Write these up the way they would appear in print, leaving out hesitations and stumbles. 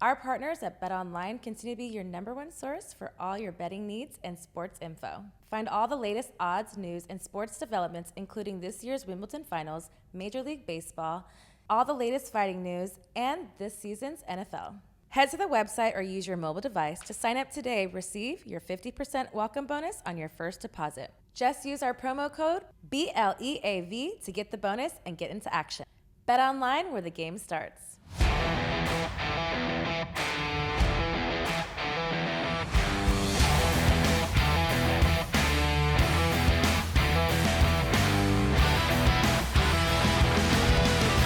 Our partners at BetOnline continue to be your #1 source for all your betting needs and sports info. Find all the latest odds, news, and sports developments, including this year's Wimbledon Finals, Major League Baseball, all the latest fighting news, and this season's NFL. Head to the website or use your mobile device to sign up today. Receive your 50% welcome bonus on your first deposit. Just use our promo code BLEAV to get the bonus and get into action. BetOnline, where the game starts.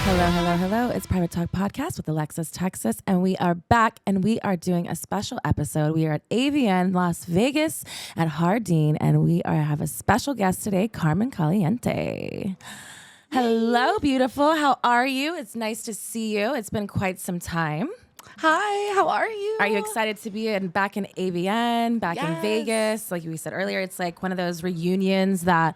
Hello, hello, hello. It's Private Talk Podcast with Alexis, Texas, and we are back, and we are doing a special episode. We are at AVN Las Vegas at Hardin, and we have a special guest today, CARMEN Caliente. Hello, beautiful. How are you? It's nice to see you. It's been quite some time. Hi, how are you? Are you excited to be back in AVN, back in Vegas? Like we said earlier, it's like one of those reunions that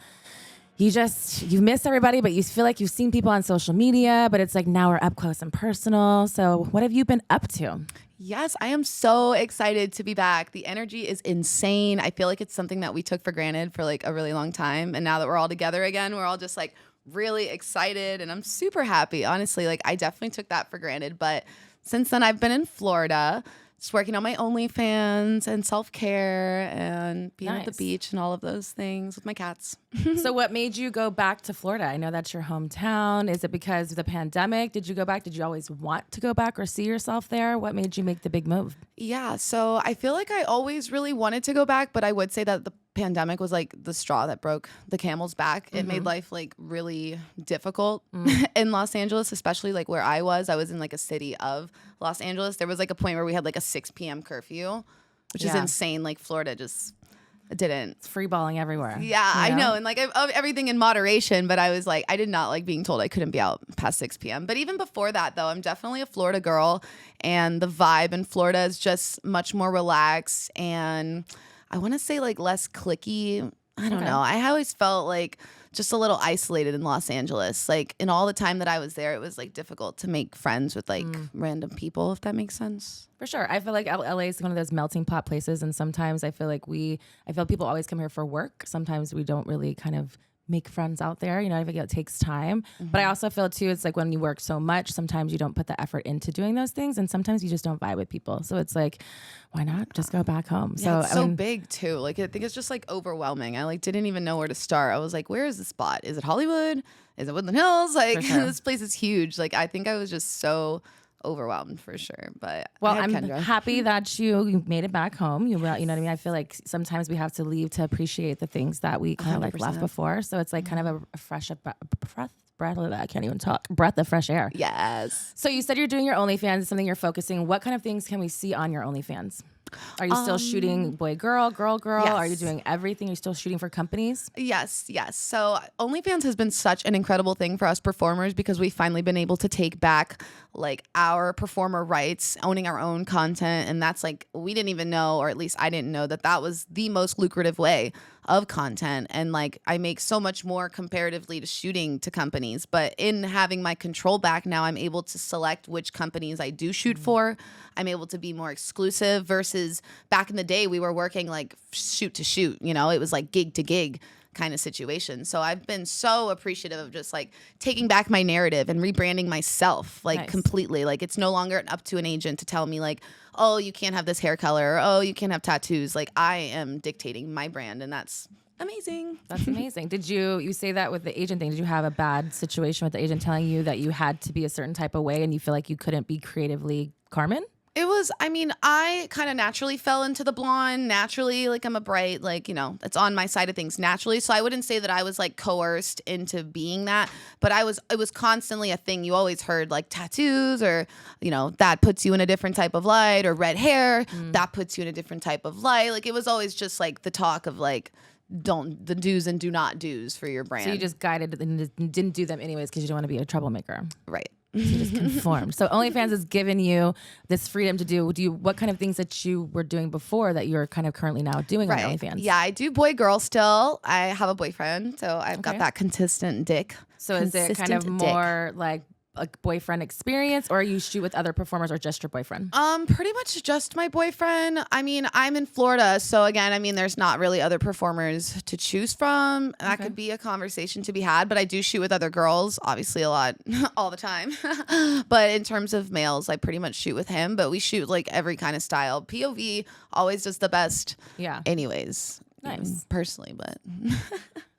you miss everybody, but you feel like you've seen people on social media, but it's like now we're up close and personal. So what have you been up to? Yes, I am so excited to be back. The energy is insane. I feel like it's something that we took for granted for like a really long time. And now that we're all together again, we're all just like really excited, and I'm super happy. Honestly, like I definitely took that for granted. But since then, I've been in Florida, just working on my OnlyFans and self-care and being at the beach and all of those things with my cats. So what made you go back to Florida? I know that's your hometown. Is it because of the pandemic? Did you go back? Did you always want to go back or see yourself there? What made you make the big move? Yeah, so I feel like I always really wanted to go back, but I would say that the pandemic was like the straw that broke the camel's back. It made life like really difficult in Los Angeles, especially like where I was. I was in like a city of Los Angeles. There was like a point where we had like a 6 p.m. curfew, which is insane. Like Florida just didn't. It's free balling everywhere. Yeah, I know. And like everything in moderation, but I was like, I did not like being told I couldn't be out past 6 p.m. But even before that, though, I'm definitely a Florida girl, and the vibe in Florida is just much more relaxed, and I want to say like less cliquey. I don't know. I always felt like just a little isolated in Los Angeles. Like in all the time that I was there, it was like difficult to make friends with like random people, if that makes sense. For sure. I feel like LA is one of those melting pot places. And sometimes I feel people always come here for work. Sometimes we don't really kind of make friends out there. You know, I think it takes time. But I also feel too, it's like when you work so much, sometimes you don't put the effort into doing those things. And sometimes you just don't vibe with people. So it's like, why not just go back home? Yeah, it's so big too. Like I think it's just like overwhelming. I like didn't even know where to start. I was like, where is the spot? Is it Hollywood? Is it Woodland Hills? Like this place is huge. Like I think I was just so overwhelmed for sure. But I'm happy that you made it back home. You know what I mean? I feel like sometimes we have to leave to appreciate the things that we kind of like left before. So it's like kind of a fresh I can't even talk. Breath of fresh air. Yes. So you said you're doing your OnlyFans, something you're focusing. What kind of things can we see on your OnlyFans? Are you still shooting boy, girl, girl, girl? Yes. Are you doing everything? Are you still shooting for companies? Yes. So OnlyFans has been such an incredible thing for us performers because we've finally been able to take back like our performer rights, owning our own content. And that's like, we didn't even know, or at least I didn't know that was the most lucrative way of content. And like, I make so much more comparatively to shooting to companies, but in having my control back now, I'm able to select which companies I do shoot for. I'm able to be more exclusive versus back in the day, we were working like shoot to shoot, you know, it was like gig to gig kind of situation. So I've been so appreciative of just like taking back my narrative and rebranding myself like completely. Like it's no longer up to an agent to tell me like, oh, you can't have this hair color, or oh, you can't have tattoos. Like I am dictating my brand, and that's amazing. That's amazing. Did you say that with the agent thing? Did you have a bad situation with the agent telling you that you had to be a certain type of way and you feel like you couldn't be creatively CARMEN? It was, I mean, I kind of naturally fell into the blonde naturally. Like I'm a bright, like, you know, it's on my side of things naturally. So I wouldn't say that I was like coerced into being that, but it was constantly a thing. You always heard like tattoos or, you know, that puts you in a different type of light, or red hair, that puts you in a different type of light. Like it was always just like the talk of like, the do's and do not do's for your brand. So you just guided and didn't do them anyways because you don't want to be a troublemaker. Right. So you just conformed. So OnlyFans has given you this freedom to do what kind of things that you were doing before that you're kind of currently now doing on OnlyFans? Yeah, I do boy girl still. I have a boyfriend, so I've got that consistent dick. So is it kind of more like like boyfriend experience, or you shoot with other performers, or just your boyfriend? Pretty much just my boyfriend. I mean, I'm in Florida, so again, I mean, there's not really other performers to choose from. That could be a conversation to be had, but I do shoot with other girls, obviously a lot, all the time. But in terms of males, I pretty much shoot with him, but we shoot like every kind of style. POV always does the best. Yeah. Anyways. Nice. Personally, but.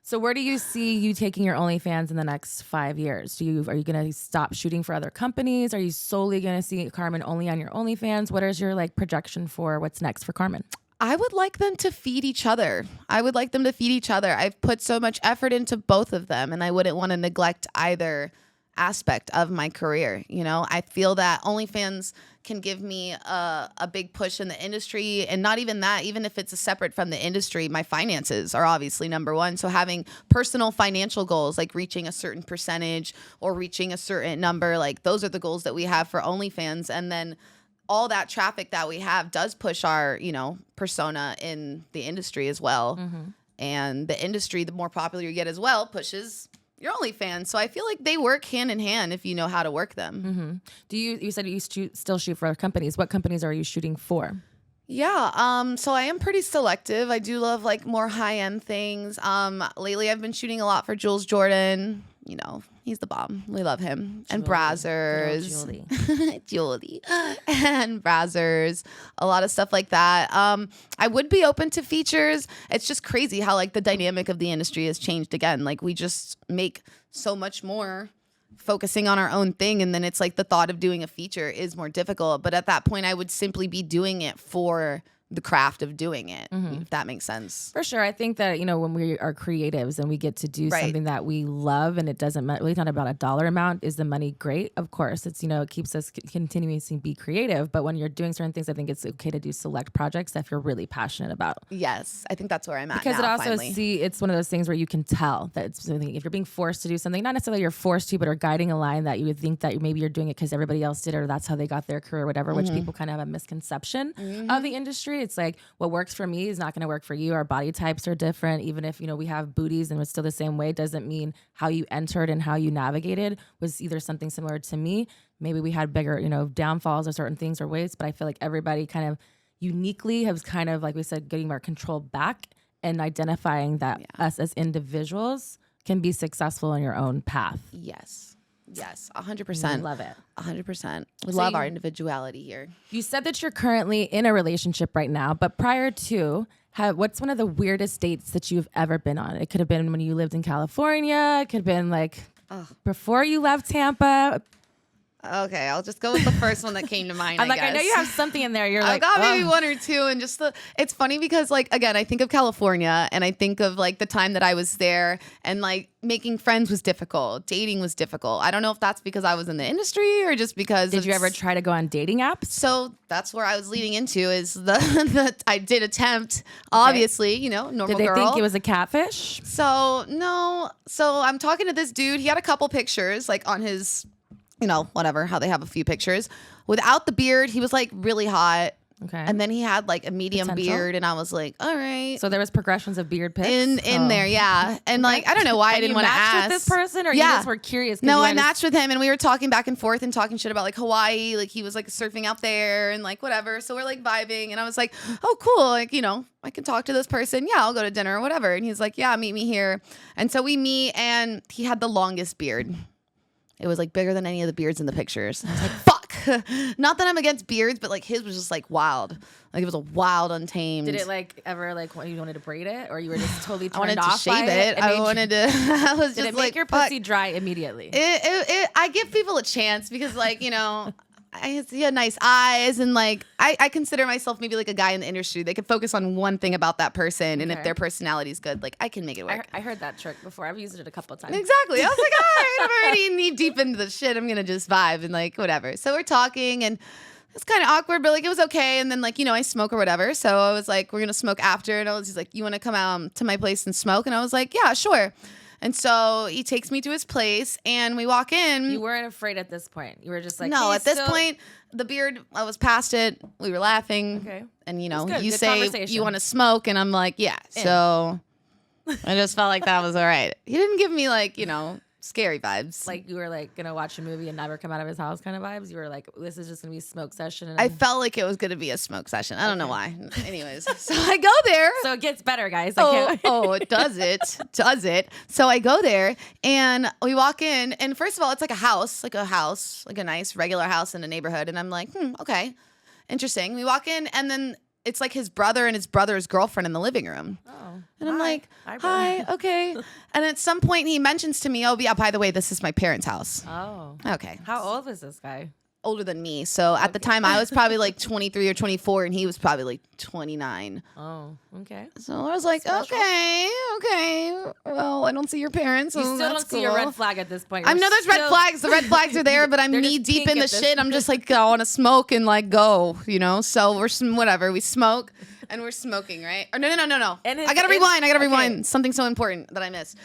So where do you see you taking your OnlyFans in the next 5 years? Are you going to stop shooting for other companies? Are you solely going to see Carmen only on your OnlyFans? What is your like projection for what's next for Carmen? I would like them to feed each other. I've put so much effort into both of them, and I wouldn't want to neglect either aspect of my career. You know, I feel that OnlyFans can give me a big push in the industry, and not even that, even if it's a separate from the industry, my finances are obviously number one. So having personal financial goals, like reaching a certain percentage or reaching a certain number, like those are the goals that we have for OnlyFans. And then all that traffic that we have does push our, you know, persona in the industry as well. And the industry, the more popular you get as well, pushes your OnlyFans. So I feel like they work hand in hand if you know how to work them. Do you said you still shoot for other companies. What companies are you shooting for? Yeah, so I am pretty selective. I do love like more high-end things. Lately I've been shooting a lot for Jules Jordan. You know, he's the bomb. We love him. And Brazzers. Julie. And Brazzers. A lot of stuff like that. I would be open to features. It's just crazy how like the dynamic of the industry has changed again. Like we just make so much more focusing on our own thing, and then it's like the thought of doing a feature is more difficult. But at that point, I would simply be doing it for the craft of doing it, if that makes sense. For sure. I think that, you know, when we are creatives and we get to do something that we love, and it doesn't matter, really not about a dollar amount. Is the money great? Of course. It's, you know, it keeps us continuing to be creative. But when you're doing certain things, I think it's okay to do select projects that you're really passionate about. Yes. I think that's where I'm at because now, it also it's one of those things where you can tell that it's something, if you're being forced to do something, not necessarily you're forced to, but are guiding a line that you would think that maybe you're doing it because everybody else did, or that's how they got their career or whatever, which people kind of have a misconception of the industry. It's like, what works for me is not going to work for you. Our body types are different. Even if, you know, we have booties and it's still the same way, doesn't mean how you entered and how you navigated was either something similar to me. Maybe we had bigger, you know, downfalls or certain things or ways, but I feel like everybody kind of uniquely has kind of, like we said, getting our control back and identifying that us as individuals can be successful in your own path. Yes, 100%. Love it. 100%. We love our individuality here. You said that you're currently in a relationship right now, but prior to, what's one of the weirdest dates that you've ever been on? It could have been when you lived in California. It could have been like before you left Tampa. Okay, I'll just go with the first one that came to mind. I'm like, I know you have something in there. You're like, I've got maybe one or two, and just it's funny because, like, again, I think of California, and I think of like the time that I was there, and like making friends was difficult, dating was difficult. I don't know if that's because I was in the industry or just because. Did you ever try to go on dating apps? So that's where I was leading into is the I did attempt, obviously, you know, normal girl. Did they think it was a catfish? So no, so I'm talking to this dude. He had a couple pictures like on his, you know, whatever, how they have a few pictures. Without the beard, he was like really hot. Okay. And then he had like a medium beard, and I was like, all right. So there was progressions of beard pics? In there, yeah. And like, I don't know why I didn't want to ask. You matched with this person, or you just were curious? No, I matched with him, and we were talking back and forth and talking shit about like Hawaii. Like he was like surfing out there and like whatever. So we're like vibing, and I was like, oh, cool. Like, you know, I can talk to this person. Yeah, I'll go to dinner or whatever. And he's like, yeah, meet me here. And so we meet, and he had the longest beard. It was like bigger than any of the beards in the pictures. I was like, fuck. Not that I'm against beards, but like his was just like wild. Like it was a wild, untamed. Did it like ever like when you wanted to braid it, or you were just totally turned I wanted off to shave it. I wanted to. I was did just it make like, your pussy dry immediately? I give people a chance because like, you know, I see nice eyes, and like I consider myself maybe like a guy in the industry. They could focus on one thing about that person, and if their personality is good, like I can make it work. I heard that trick before. I've used it a couple of times. Exactly. I was like, all right, I'm already knee deep into the shit. I'm gonna just vibe and like whatever. So we're talking, and it's kind of awkward, but like it was okay. And then like, you know, I smoke or whatever. So I was like, we're gonna smoke after, and he's like, you want to come out to my place and smoke? And I was like, yeah, sure. And so he takes me to his place, and we walk in. You weren't afraid at this point. You were just like, no. At this point, the beard, I was past it. We were laughing. Okay. And you know, you Good say you want to smoke, and I'm like, yeah. So I just felt like that was all right. He didn't give me like, you know, scary vibes. Like you were like gonna watch a movie and never come out of his house kind of vibes. You were like, this is just gonna be a smoke session. And I felt like it was going to be a smoke session. I don't know why. Anyways, so I go there. so it gets better, guys. Does it? So I go there and we walk in, and first of all, it's like a nice regular house in a neighborhood. And I'm like, okay, interesting. We walk in, and then it's like his brother and his brother's girlfriend in the living room. Oh, and I'm like, hi, hi, okay. And at some point he mentions to me, oh yeah, by the way, this is my parents' house. Oh, okay. How old was this guy? Older than me. So at the time I was probably like 23 or 24 and he was probably like 29. Oh, okay. So I was like, okay. Well, I don't see your parents. You so still that's don't see your red flag at this point. I know there's red flags. The red flags are there, but I'm They're knee just deep pink in the at this shit. I'm just like, I want to smoke and like go, you know? So we're whatever. We smoke and we're smoking, right? Or no. And I got to rewind. Something so important that I missed.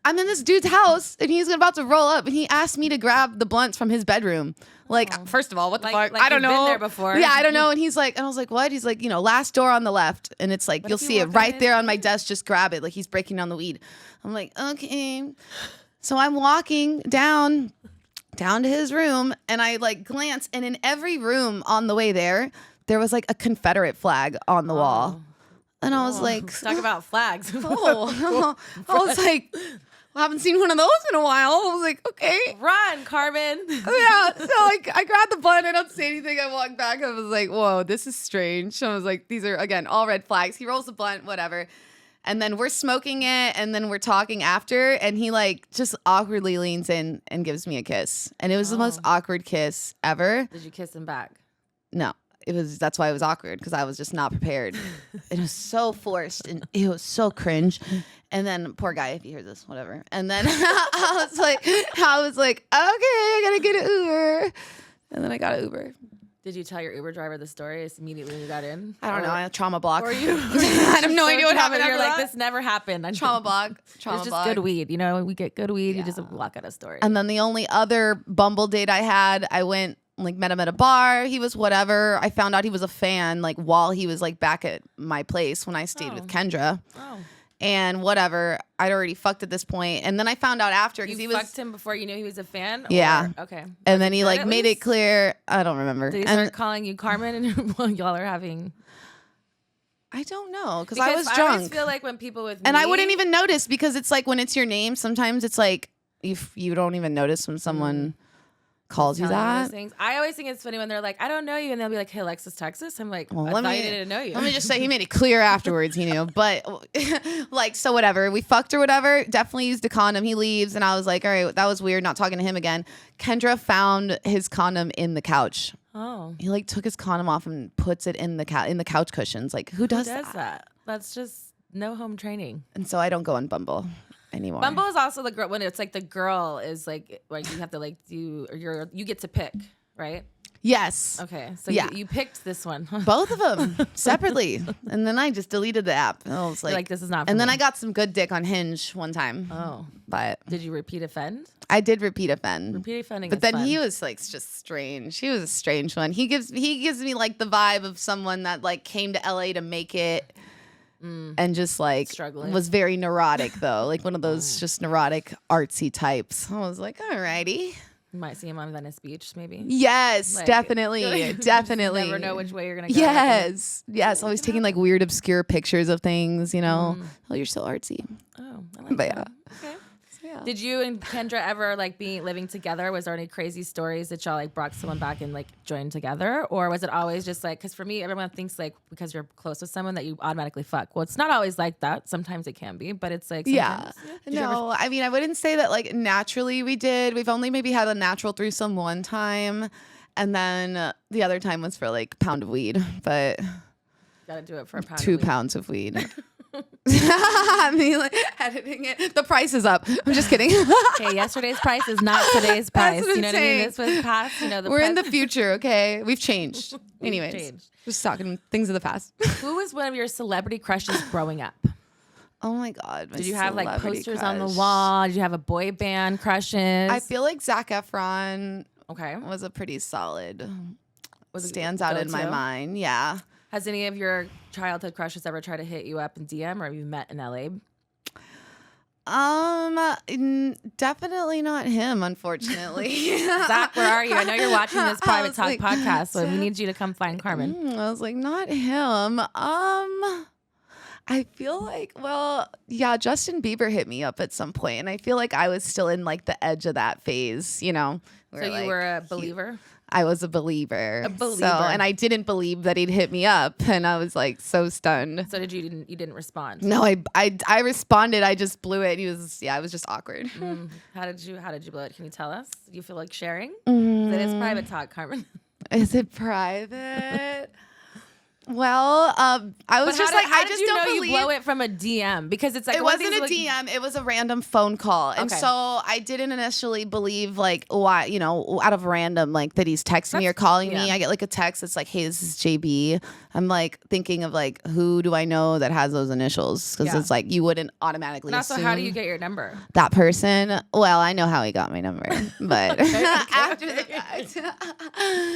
I'm in this dude's house and he's about to roll up and he asked me to grab the blunts from his bedroom. Like, first of all, what the fuck? Like I don't you've know. been there before. Yeah, I don't know. And I was like, what? He's like, last door on the left. And it's like, you'll see it right there on my desk. Just grab it. Like he's breaking down the weed. I'm like, okay. So I'm walking down to his room and I like glance, and in every room on the way there was like a Confederate flag on the wall. And I was like, talk about flags. I was like, I haven't seen one of those in a while. I was like, okay. Run, Carmen. Yeah. So like I grabbed the blunt. I don't say anything. I walk back. I was like, whoa, this is strange. I was like, these are, again, all red flags. He rolls the blunt, whatever. And then we're smoking it and then we're talking after. And he like just awkwardly leans in and gives me a kiss. And it was the most awkward kiss ever. Did you kiss him back? No. That's why it was awkward, because I was just not prepared. It was so forced and it was so cringe. And then poor guy, if you hear this, whatever. And then I was like, okay, I gotta get an Uber. And then I got an Uber. Did you tell your Uber driver the story immediately when you got in? I don't know. I had a trauma block. Or you? I have no idea what happened. You're after like, that. this never happened. Trauma block. It's just good weed. We get good weed. You just block out a story. And then the only other Bumble date I had, I went, like, met him at a bar. He was whatever. I found out he was a fan, like, while he was, like, back at my place when I stayed with Kendra. Oh. And whatever. I'd already fucked at this point. And then I found out after, because he was... fucked him before you knew he was a fan? Yeah. Okay. And then he, like, made it clear. I don't remember. Did he start calling you Carmen and while y'all are having... I don't know, because I was drunk. I always feel like when people with me... And I wouldn't even notice, because it's like when it's your name, sometimes it's like you don't even notice when someone... calls you that. I always think it's funny when they're like, I don't know you, and they'll be like, hey, Alexis, Texas. I'm like, well, I thought you didn't know you. Let me just say, he made it clear afterwards he knew. But like, so whatever, we fucked or whatever. Definitely used a condom. He leaves, and I was like, all right, that was weird. Not talking to him again. Kendra found his condom in the couch. Oh, he like took his condom off and puts it in the couch cushions. Like, who does that? That's just no home training. And so I don't go on Bumble anymore. Bumble is also the girl when it's like the girl is like you have to like do or you get to pick, right? Yes. Okay. So yeah. you picked this one. Both of them separately. And then I just deleted the app. And I was like, this is not for And me. then I got some good dick on Hinge one time. Oh. But did you repeat offend? I did repeat offend. Repeat offending. But then fun. he was like just strange. He was a strange one. He gives me like the vibe of someone that like came to LA to make it. And just like struggling. Was very neurotic though, like one of those just neurotic artsy types. I was like, alrighty. You might see him on Venice Beach, maybe. Yes, like, definitely, definitely. Never know which way you're gonna go. Yes, always taking like weird, obscure pictures of things. Oh, you're so artsy. Oh, I like but that. Yeah. Okay. Did you and Kendra ever like be living together? Was there any crazy stories that y'all like brought someone back and like joined together, or was it always just like? Because for me, everyone thinks like because you're close with someone that you automatically fuck. Well, it's not always like that. Sometimes it can be, but it's like No, I mean I wouldn't say that like naturally we did. We've only maybe had a natural threesome one time, and then the other time was for like a pound of weed, but gotta do it for a pound. 2 pounds of weed. I mean, like, editing it. The price is up. I'm just kidding. Okay, yesterday's price is not today's price. You know what I mean? This was past. We're in the future. Okay, we've changed. Anyways, just talking things of the past. Who was one of your celebrity crushes growing up? Oh my God! Did you have like posters on the wall? Did you have a boy band crushes? I feel like Zac Efron. Okay, was a pretty solid. Stands out in my mind. Yeah. Has any of your childhood crushes ever tried to hit you up in DM, or have you met in LA? Definitely not him, unfortunately. Zach, where are you? I know you're watching this private was talk like, podcast, so we need you to come find Carmen. I was like, not him. I feel like, well, yeah, Justin Bieber hit me up at some point, and I feel like I was still in like the edge of that phase, you know. So you were a believer? I was a believer. A believer. So, and I didn't believe that he'd hit me up, and I was like so stunned. So you didn't respond? No, I responded. I just blew it. It was just awkward. How did you blow it? Can you tell us? Do you feel like sharing? Mm. It is private talk, Carmen. Is it private? Well, I was just like, I just don't believe. You blow it from a DM because it's like it wasn't a DM. It was a random phone call, and so I didn't initially believe like why, you know, out of random like that he's texting me or calling me. I get like a text. It's like, hey, this is JB. I'm like thinking of like, who do I know that has those initials? Because it's like you wouldn't automatically. And also, assume how do you get your number? That person. Well, I know how he got my number, but after the fact,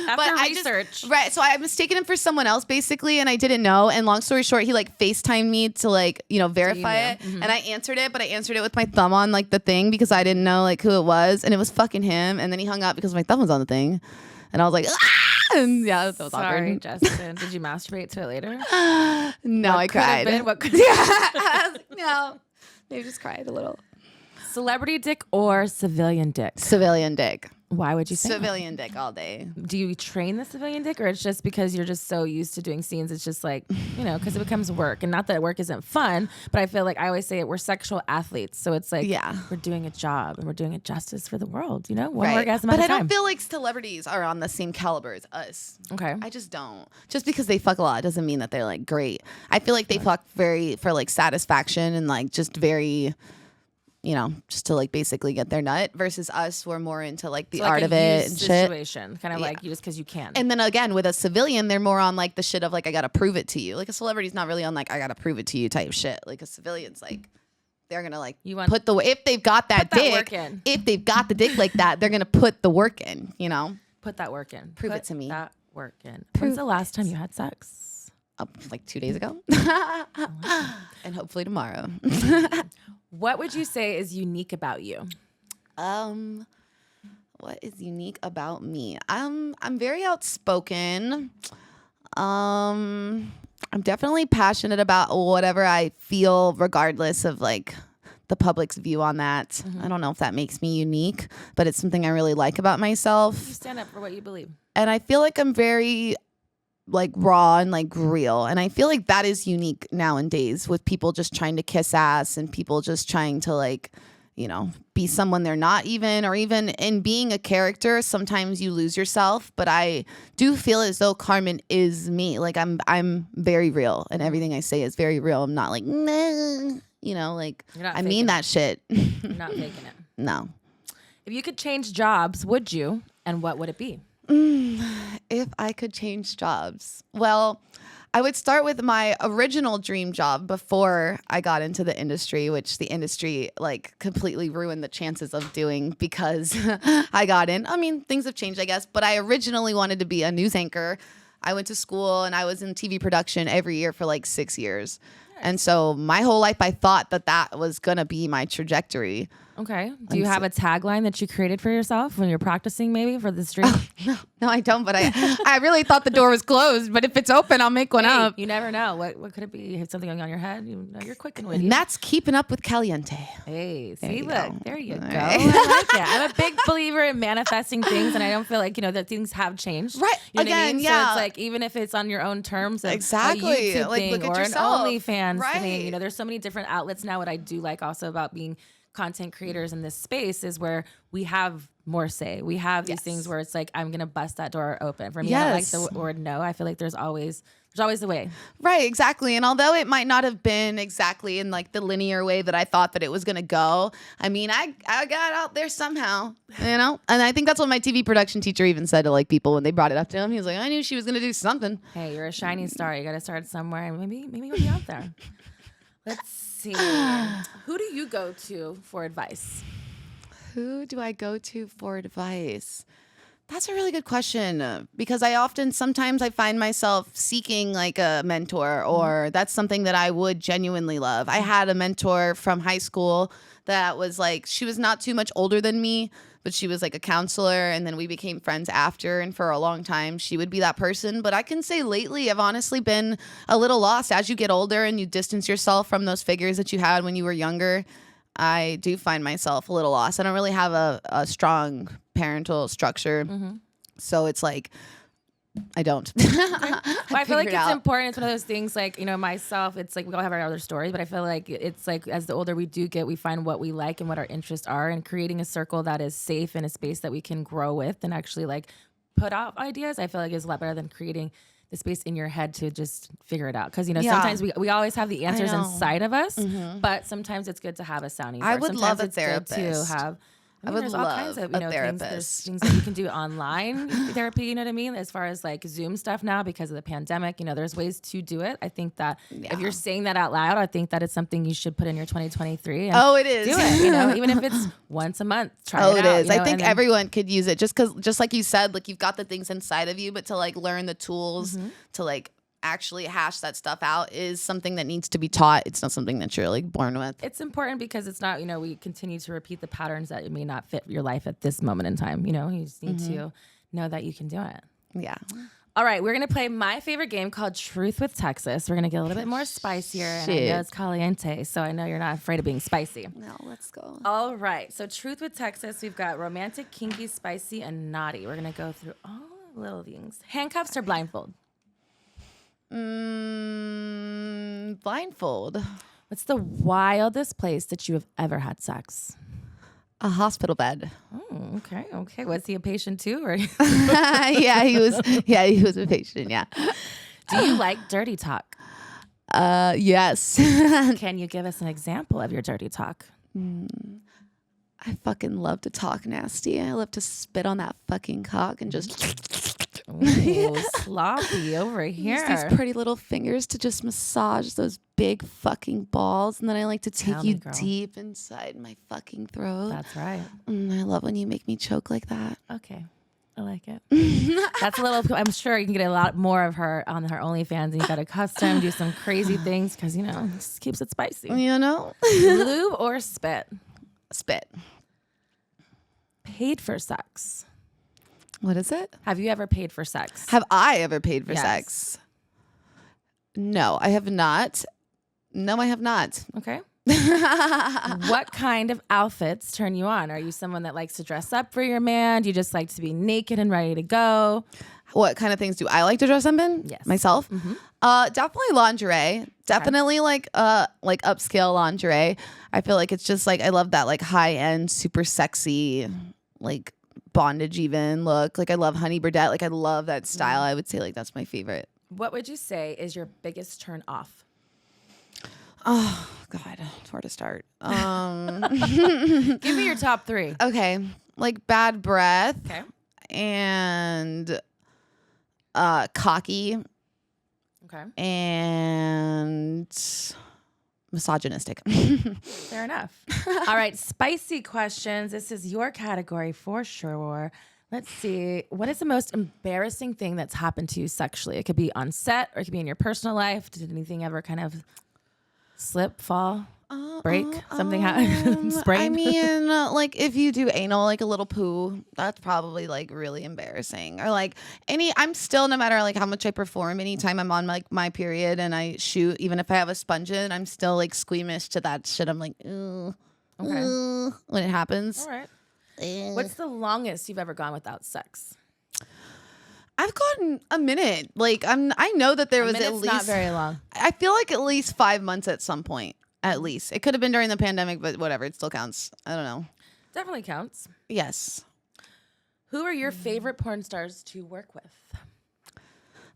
after research, right? So I mistaken him for someone else basically. And I didn't know. And long story short, he like FaceTimed me to like, you know, verify it. Mm-hmm. And I answered it, but I answered it with my thumb on like the thing because I didn't know like who it was. And it was fucking him. And then he hung up because my thumb was on the thing. And I was like, ah! And yeah, that was Sorry, awkward. Justin. Did you masturbate to it later? No, I cried. What could No, maybe just cried a little. Celebrity dick or civilian dick? Civilian dick. Why would you say civilian dick all day? Do you train the civilian dick, or it's just because you're just so used to doing scenes? It's just like, you know, because it becomes work, and not that work isn't fun, but I feel like I always say it. We're sexual athletes, so it's like, we're doing a job and we're doing it justice for the world. You know, one orgasm at a time. But I don't feel like celebrities are on the same caliber as us. Okay, I just don't. Just because they fuck a lot doesn't mean that they're like great. I feel like they fuck for like satisfaction and like just very, you know, just to like basically get their nut, versus us, we're more into like the art of it and situation, shit. Kind of like you just because you can. And then again, with a civilian, they're more on like the shit of like, I gotta prove it to you. Like a celebrity's not really on like, I gotta prove it to you type shit. Like a civilian's like, they're gonna like put the if they've got that dick, work in. If they've got the dick like that, they're gonna put the work in. You know, put that work in. Prove it to me. That work in. When's the last time you had sex? Like 2 days ago, and hopefully tomorrow. What would you say is unique about you? What is unique about me? I'm very outspoken. I'm definitely passionate about whatever I feel, regardless of like the public's view on that. Mm-hmm. I don't know if that makes me unique, but it's something I really like about myself. You stand up for what you believe. And I feel like I'm very like raw and like real, and I feel like that is unique nowadays with people just trying to kiss ass and people just trying to like, you know, be someone they're not even, or even in being a character sometimes you lose yourself. But I do feel as though Carmen is me. Like I'm very real, and everything I say is very real. I'm not like, nah, you know, like I mean that shit. You're not faking it. No. If you could change jobs, would you, and what would it be? If I could change jobs, well, I would start with my original dream job before I got into the industry, which the industry like completely ruined the chances of doing because I got in. I mean, things have changed, I guess, but I originally wanted to be a news anchor. I went to school and I was in TV production every year for like 6 years. Nice. And so my whole life, I thought that was going to be my trajectory. Okay. Do you have a tagline that you created for yourself when you're practicing maybe for the stream? No, I don't. But I really thought the door was closed. But if it's open, I'll make one up. You never know. What could it be? You have something on your head? You know, you're quick and witty. And that's keeping up with Caliente. Hey, see, look, there you go. Right. I like it. I'm a big believer in manifesting things, and I don't feel like, you know, that things have changed. Right. You know Again, what I mean? yeah. So it's like, even if it's on your own terms, exactly. a YouTube like, thing look at or yourself. an OnlyFans right. thing. You know, there's so many different outlets now. What I do like also about being content creators in this space is where we have more say. We have these things where it's like, I'm gonna bust that door open. For me, I don't like the word no. I feel like there's always a way. Right, exactly. And although it might not have been exactly in like the linear way that I thought that it was gonna go, I mean, I got out there somehow, you know? And I think that's what my TV production teacher even said to like people when they brought it up to him. He was like, I knew she was gonna do something. Hey, you're a shining star. You gotta start somewhere, and maybe you'll be out there. Let's see. Who do you go to for advice? Who do I go to for advice? That's a really good question because sometimes I find myself seeking like a mentor, or that's something that I would genuinely love. I had a mentor from high school that was like, she was not too much older than me, but she was like a counselor, and then we became friends after. And for a long time, she would be that person. But I can say lately, I've honestly been a little lost as you get older and you distance yourself from those figures that you had when you were younger. I do find myself a little lost. I don't really have a strong parental structure. So it's like, I don't. Well, I feel like it's important. It's one of those things like, myself, it's like we all have our other stories, but I feel like it's like as the older we do get, we find what we like and what our interests are, and creating a circle that is safe and a space that we can grow with and actually like put out ideas, I feel like is a lot better than creating the space in your head to just figure it out. Because, sometimes we always have the answers inside of us, but sometimes it's good to have a sounding board. I would love a Sometimes it's good therapist. to have... I would there's all kinds love of a things. therapist. There's things that you can do online therapy, you know what I mean? As far as like Zoom stuff now because of the pandemic, there's ways to do it. I think that if you're saying that out loud, I think that it's something you should put in your 2023. And it is. Do it, even if it's once a month, try it out. It is. I think everyone could use it just like you said, like you've got the things inside of you, but to like learn the tools to like actually hash that stuff out is something that needs to be taught. It's not something that you're like born with. It's important because it's not, we continue to repeat the patterns that may not fit your life at this moment in time. You just need to know that you can do it. Yeah. All right, we're going to play my favorite game called Truth with Texas. We're going to get a little bit more spicier. And I know it's caliente, so I know you're not afraid of being spicy. No, let's go. All right, so Truth with Texas, we've got romantic, kinky, spicy, and naughty. We're going to go through all the little things. Handcuffs or blindfold? Blindfold. What's the wildest place that you have ever had sex? A hospital bed. Oh, okay. Was he a patient too? Or Yeah, he was a patient, yeah. Do you like dirty talk? Yes. Can you give us an example of your dirty talk? I fucking love to talk nasty. I love to spit on that fucking cock and just... Ooh, sloppy over here. Use these pretty little fingers to just massage those big fucking balls, and then I like to take you deep inside my fucking throat. That's right. I love when you make me choke like that. Okay, I like it. That's a little. I'm sure you can get a lot more of her on her OnlyFans, and you got to custom do some crazy things because it just keeps it spicy. Lube or spit? Spit. Paid for sex. What is it? Have you ever paid for sex? Have I ever paid for sex? No, I have not. No, I have not. Okay. What kind of outfits turn you on? Are you someone that likes to dress up for your man? Do you just like to be naked and ready to go? What kind of things do I like to dress up in? Yes. Myself? Definitely lingerie. Definitely like upscale lingerie. I feel like it's just like, I love that like high end, super sexy, like bondage even look. Like I love Honey Burdette. Like I love that style. I would say like that's my favorite. What would you say is your biggest turn off? Oh God, it's hard to start. Give me your top three. Okay, like bad breath. Okay. And cocky. Okay. And misogynistic. Fair enough. All right, spicy questions. This is your category for sure. Let's see. What is the most embarrassing thing that's happened to you sexually? It could be on set or it could be in your personal life. Did anything ever kind of slip, fall, break? Something happen? Sprain? I mean, like if you do anal, like a little poo, that's probably like really embarrassing. Or like I'm still, no matter like how much I perform, anytime I'm on like my period and I shoot, even if I have a sponge in, I'm still like squeamish to that shit. I'm like, ooh, okay, when it happens. All right. What's the longest you've ever gone without sex? I've gotten a minute. Like I know that there was at least not very long. I feel like at least 5 months at some point. At least it could have been during the pandemic, but whatever. It still counts. I don't know. Definitely counts. Yes. Who are your favorite porn stars to work with?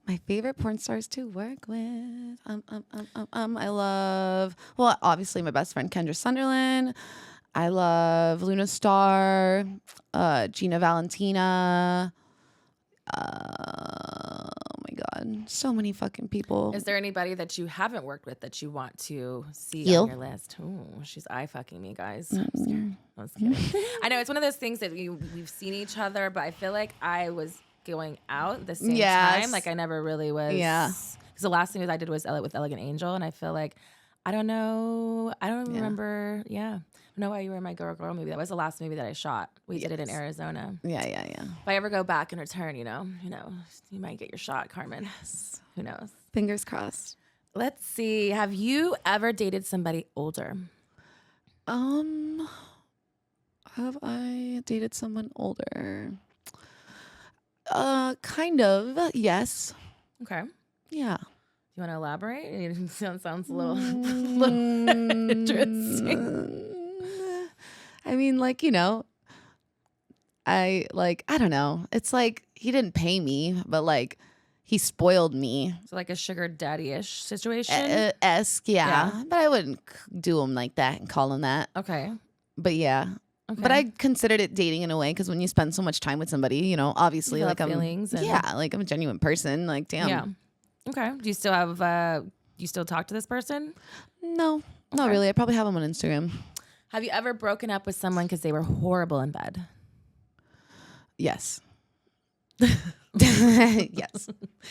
My favorite porn stars to work with. I love, well, obviously my best friend Kendra Sunderland. I love Luna Star, Gina Valentina. Oh my God, so many fucking people. Is there anybody that you haven't worked with that you want to see Heal. on your list? Ooh, she's eye fucking me, guys. I'm scared. I was kidding. I know it's one of those things that we've seen each other, but I feel like I was going out at the same time. Like I never really was. Yeah. Because the last thing I did was with Elegant Angel, and I feel like I don't know. I don't remember. Yeah. I don't know why you were in my Girl movie. That was the last movie that I shot. We did it in Arizona. Yeah. If I ever go back and return, you might get your shot, Carmen. Yes. Who knows? Fingers crossed. Let's see. Have you ever dated somebody older? Have I dated someone older? Kind of. Yes. Okay. Yeah. You want to elaborate? It sounds a little, little interesting. I mean, like, I don't know. It's like he didn't pay me, but like he spoiled me. So like a sugar daddy-ish situation? Esque, yeah. But I wouldn't do him like that and call him that. Okay. But yeah. Okay. But I considered it dating in a way because when you spend so much time with somebody, obviously, like feelings like I'm a genuine person. Like, damn. Yeah. Okay. Do you still have? You still talk to this person? No, not really. I probably have him on Instagram. Have you ever broken up with someone because they were horrible in bed? Yes. Yes.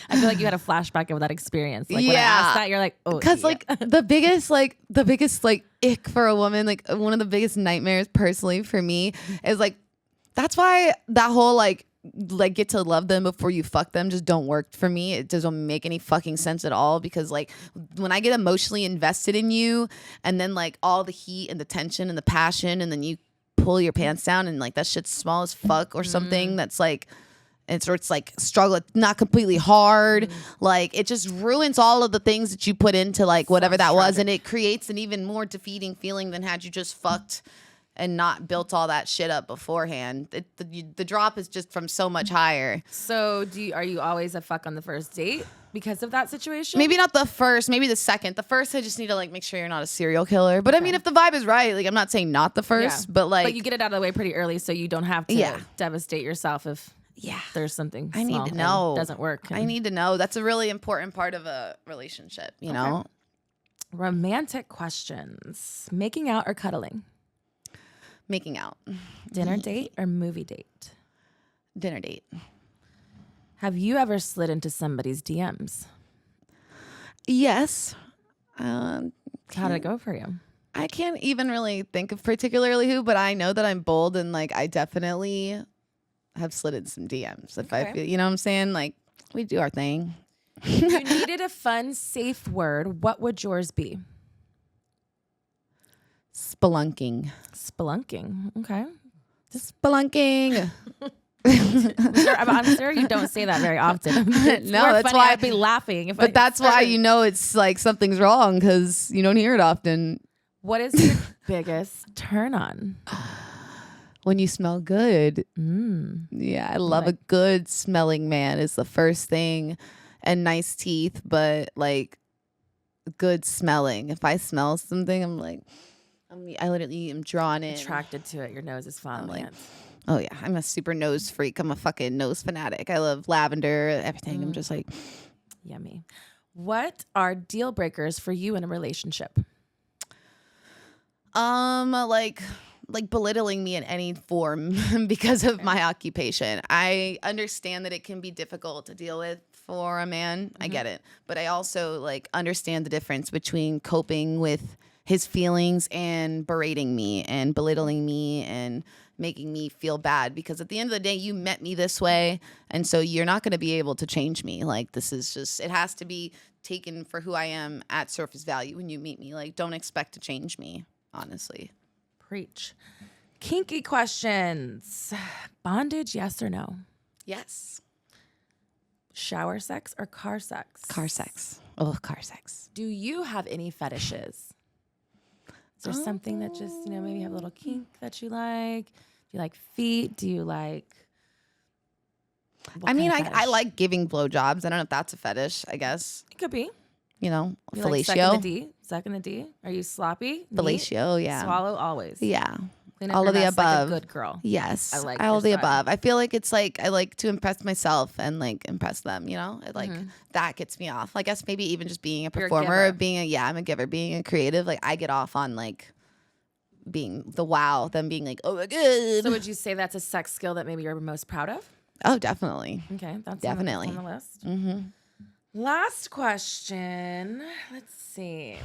I feel like you had a flashback of that experience. Like when I asked that, you're like, oh, because the biggest ick for a woman, like one of the biggest nightmares personally for me is like, that's why that whole like get to love them before you fuck them just don't work for me. It doesn't make any fucking sense at all, because like when I get emotionally invested in you and then like all the heat and the tension and the passion, and then you pull your pants down and like that shit's small as fuck or something that's like it's like struggle, not completely hard. Like it just ruins all of the things that you put into like whatever that was, and it creates an even more defeating feeling than had you just fucked and not built all that shit up beforehand. The drop is just from so much higher. So are you always a fuck on the first date because of that situation? Maybe not the first, maybe the second. The first, I just need to like make sure you're not a serial killer. But I mean, if the vibe is right, like I'm not saying not the first, but like. But you get it out of the way pretty early so you don't have to devastate yourself if there's something I need to know. Doesn't work. I need to know. That's a really important part of a relationship, you know? Romantic questions. Making out or cuddling? Making out. Dinner date or movie date? Dinner date. Have you ever slid into somebody's DMs? Yes. How did it go for you? I can't even really think of particularly who, but I know that I'm bold and like I definitely have slid in some DMs. If I feel, you know what I'm saying? Like we do our thing. If you needed a fun, safe word, what would yours be? Spelunking. Spelunking. Okay. Spelunking. I'm sure you don't say that very often. No, that's why I'd be laughing. But that's why it's like something's wrong, because you don't hear it often. What is your biggest turn on? When you smell good. Yeah, I love a good smelling man is the first thing, and nice teeth, but like good smelling. If I smell something, I'm like, I literally am drawn in. Attracted to it. Your nose is following it. Oh yeah, I'm a super nose freak. I'm a fucking nose fanatic. I love lavender, everything. I'm just like, yummy. What are deal breakers for you in a relationship? Like belittling me in any form because of my occupation. I understand that it can be difficult to deal with for a man. I get it. But I also like understand the difference between coping with his feelings and berating me and belittling me and making me feel bad, because at the end of the day, you met me this way, and so you're not going to be able to change me. Like this is just, it has to be taken for who I am at surface value when you meet me. Like don't expect to change me, honestly. Preach. Kinky questions. Bondage, yes or no? Yes. Shower sex or car sex? Car sex. Oh, car sex. Do you have any fetishes? Is there something that just, maybe you have a little kink that you like? Do you like feet? Do you like... I like giving blowjobs. I don't know if that's a fetish, I guess. It could be. Fellatio. Like sucking the D? Sucking the D? Are you sloppy? Fellatio, yeah. Swallow always. Yeah. Clean up all your of the mess like above. a good girl. Yes, I like all of the your style. above. I feel like it's like I like to impress myself and like impress them. You know, it, like that gets me off. I guess maybe even just being a You're a performer, giver. I'm a giver, being a creative. Like I get off on like being the wow, them being like, oh my god. So would you say that's a sex skill that maybe you're most proud of? Oh, definitely. Okay, that's Definitely. on the list. Last question. Let's see.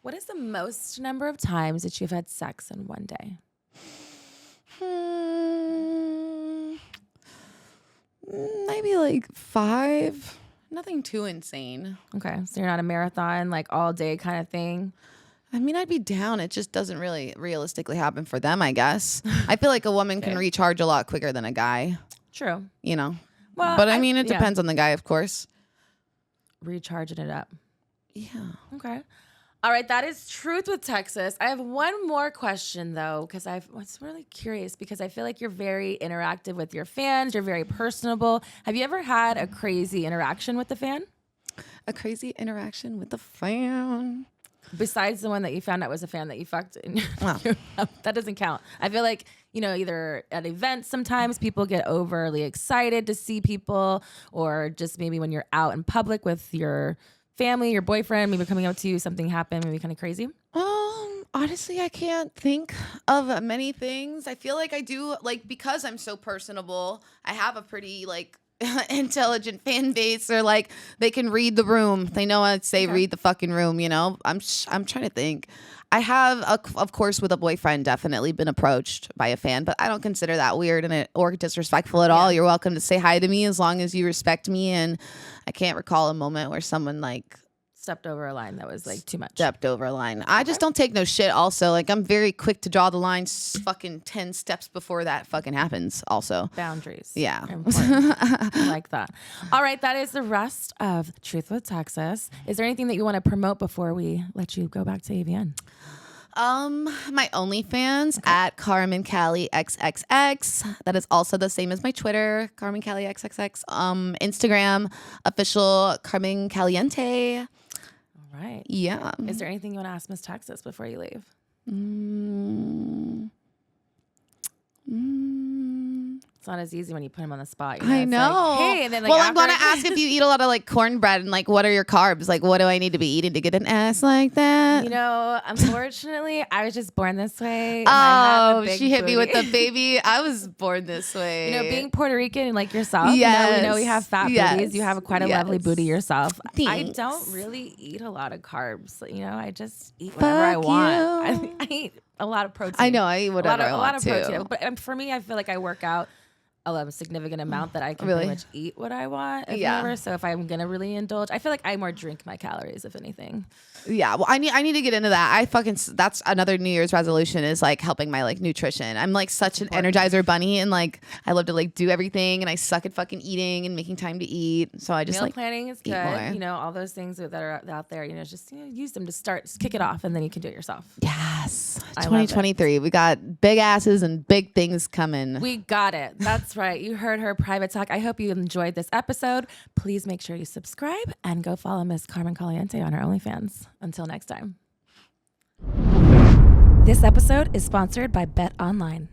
What is the most number of times that you've had sex in one day? Maybe like 5. Nothing too insane. Okay, so you're not a marathon, like all day kind of thing. I mean, I'd be down. It just doesn't really realistically happen for them, I guess. I feel like a woman can recharge a lot quicker than a guy, True. you know? Well, But I mean, it depends on the guy, of course. Recharging it up. Yeah. Okay. All right, that is Truth with Texas. I have one more question though, because I was really curious because I feel like you're very interactive with your fans. You're very personable. Have you ever had a crazy interaction with the fan? A crazy interaction with the fan. Besides the one that you found out was a fan that you fucked in Wow. that doesn't count. I feel like, you know, either at events sometimes people get overly excited to see people, or just maybe when you're out in public with your family, your boyfriend, maybe coming up to you, something happened, maybe kind of crazy. Honestly, I can't think of many things. I feel like I do, like, because I'm so personable, I have a pretty like intelligent fan base, or like they can read the room. They know I'd say read the fucking room, you know? I'm trying to think. I have, of course, with a boyfriend, definitely been approached by a fan, but I don't consider that weird or disrespectful at all. You're welcome to say hi to me as long as you respect me. And I can't recall a moment where someone like Stepped over a line that was like too much. stepped over a line. I just don't take no shit. Also, like I'm very quick to draw the line fucking 10 steps before that fucking happens. Also, Boundaries. yeah. I like that. All right, that is the rest of Truth with Texas. Is there anything that you want to promote before we let you go back to AVN? My OnlyFans at Carmen Cali XXX. That is also the same as my Twitter, Carmen Cali XXX. Instagram, official Carmen Caliente. All right. Yeah. Is there anything you want to ask Miss Texas before you leave? It's not as easy when you put him on the spot. You know? I It's know. like, hey, and then like well, I'm gonna after- ask if you eat a lot of like cornbread and like what are your carbs? Like what do I need to be eating to get an ass like that? You know, unfortunately, I was just born this way. And I have a Oh, big she hit me with booty. the baby. I was born this way. You know, being Puerto Rican like yourself, Yes. we know we have fat Yes. booties. You have quite a lovely Yes. booty yourself. I Thanks. don't really eat a lot of carbs. You know, I just eat whatever I want. you. I eat a lot of protein. I know. I eat whatever I a lot want of to. protein. But for me, I feel like I work out a significant amount that I can Really? pretty much eat what I want. If Yeah. ever. So if I'm gonna really indulge, I feel like I more drink my calories, if anything. Yeah, well, I need to get into that. That's another New Year's resolution is like helping my like nutrition. I'm like such an energizer bunny, and like I love to like do everything, and I suck at fucking eating and making time to eat. So I just Meal like planning is eat good. more. You know, all those things that are out there. You know, just use them to start, just kick it off, and then you can do it yourself. Yes, I love it. 2023. We got big asses and big things coming. We got it. That's right. You heard her private talk. I hope you enjoyed this episode. Please make sure you subscribe and go follow Miss Carmen Caliente on her OnlyFans. Until next time. This episode is sponsored by Bet Online.